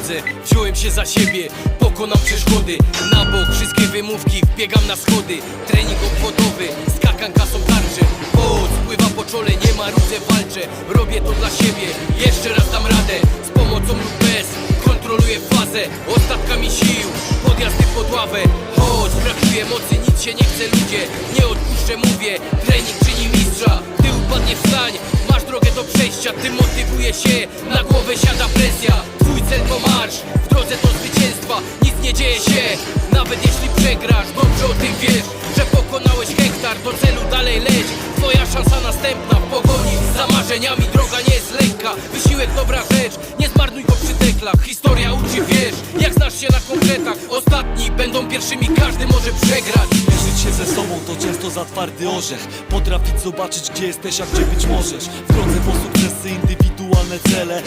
drodze, wziąłem się za siebie, pokonam przeszkody. Na bok wszystkie wymówki, wbiegam na schody. Trening obwodowy, skakanka są tarcze. Pot spływa po czole, nie marudzę, walczę. Robię to dla siebie, jeszcze raz dam radę. Z pomocą lub bez, kontroluję fazę. Ostatkami sił, podjazdy pod ławę. Chodź, brakuje mocy, nic się nie chce, ludzie. Nie odpuszczę, mówię, trening czyni mistrza. Ty upadnie, wstań, masz drogę do przejścia. Ty motywuje się, na głowę siada presja. Twój cel to marsz, w drodze do zwycięstwa. Nic nie dzieje się, nawet jeśli przegrasz. Dobrze o tym wiesz, że pokonałeś hektar. Do celu dalej leć, twoja szansa następna. W pogoni za marzeniami droga nie jest lekka. Wysiłek dobra rzecz, nie zmarnuj go przy teklach. Historia uczy, wiesz, jak znasz się na konkretach. Ostatni będą pierwszymi, każdy może przegrać. Mierzyć się ze sobą to często za twardy orzech. Potrafić zobaczyć, gdzie jesteś, a gdzie być możesz. W drodze po sukcesy, indywidualne cele.